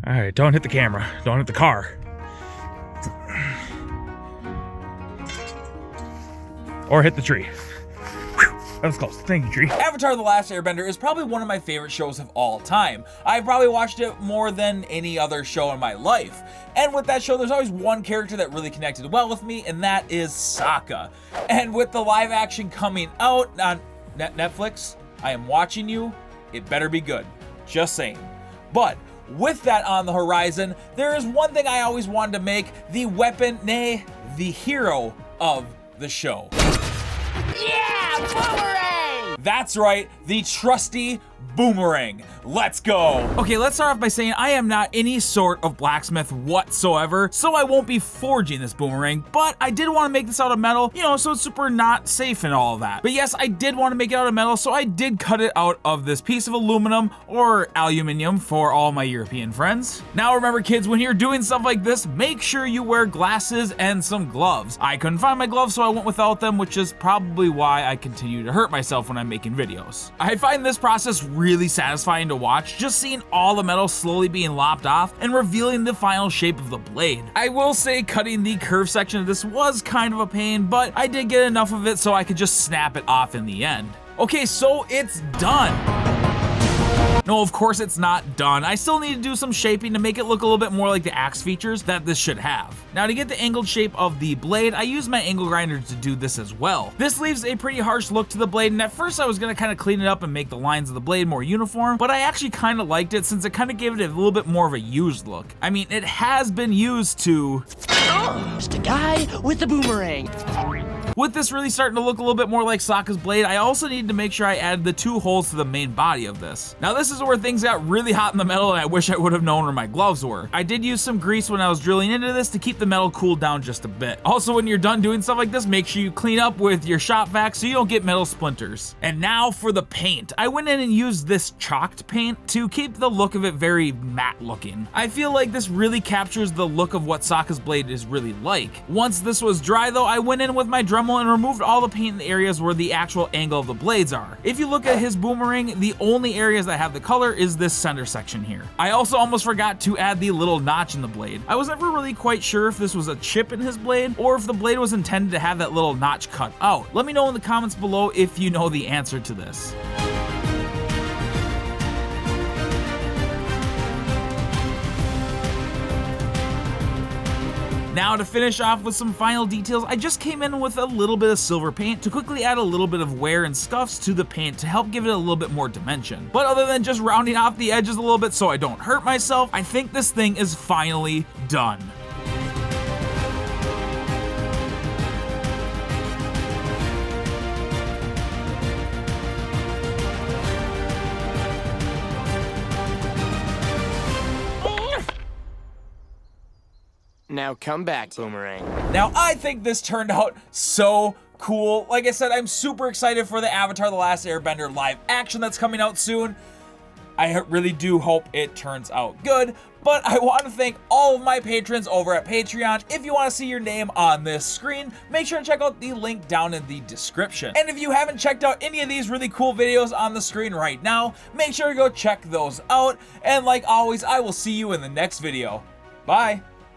All right, don't hit the camera. Don't hit the car. Or hit the tree. That was close. Thank you, tree. Avatar: The Last Airbender is probably one of my favorite shows of all time. I've probably watched it more than any other show in my life. And with that show, there's always one character that really connected well with me, and that is Sokka. And with the live action coming out on Netflix, I am watching you. It better be good. Just saying. But with that on the horizon, there is one thing I always wanted to make the weapon, nay, the hero of the show. Yeah, Boomerang! That's right, the trusty Boomerang. Let's go. Okay, let's start off by saying I am not any sort of blacksmith whatsoever, so I won't be forging this boomerang, but I did want to make this out of metal, you know, so it's super not safe and all of that. But yes, I did want to make it out of metal, so I did cut it out of this piece of aluminum, or aluminium for all my European friends. Now remember kids, when you're doing stuff like this, make sure you wear glasses and some gloves. I couldn't find my gloves, so I went without them, which is probably why I continue to hurt myself when I'm making videos. I find this process really satisfying to watch, just seeing all the metal slowly being lopped off and revealing the final shape of the blade. I will say cutting the curved section of this was kind of a pain, but I did get enough of it so I could just snap it off in the end. Okay, so it's done. No, of course it's not done. I still need to do some shaping to make it look a little bit more like the axe features that this should have. Now to get the angled shape of the blade, I use my angle grinder to do this as well. This leaves a pretty harsh look to the blade, and at first I was gonna kind of clean it up and make the lines of the blade more uniform, but I actually kind of liked it since it kind of gave it a little bit more of a used look. I mean, it has been used to... It's the guy with the boomerang. With this really starting to look a little bit more like Sokka's blade, I also needed to make sure I added the 2 holes to the main body of this. Now this is where things got really hot in the metal, and I wish I would have known where my gloves were. I did use some grease when I was drilling into this to keep the metal cooled down just a bit. Also, when you're done doing stuff like this, make sure you clean up with your shop vac so you don't get metal splinters. And now for the paint. I went in and used this chalked paint to keep the look of it very matte looking. I feel like this really captures the look of what Sokka's blade is really like. Once this was dry though, I went in with my Dremel and removed all the paint in the areas where the actual angle of the blades are. If you look at his boomerang, the only areas that have the color is this center section here. I also almost forgot to add the little notch in the blade. I was never really quite sure if this was a chip in his blade or if the blade was intended to have that little notch cut out. Let me know in the comments below if you know the answer to this. Now to finish off with some final details, I just came in with a little bit of silver paint to quickly add a little bit of wear and scuffs to the paint to help give it a little bit more dimension. But other than just rounding off the edges a little bit so I don't hurt myself, I think this thing is finally done. Now come back, Boomerang. Now I think this turned out so cool. Like I said, I'm super excited for the Avatar: The Last Airbender live action that's coming out soon. I really do hope it turns out good, but I want to thank all of my patrons over at Patreon. If you want to see your name on this screen, make sure to check out the link down in the description. And if you haven't checked out any of these really cool videos on the screen right now, make sure to go check those out. And like always, I will see you in the next video. Bye.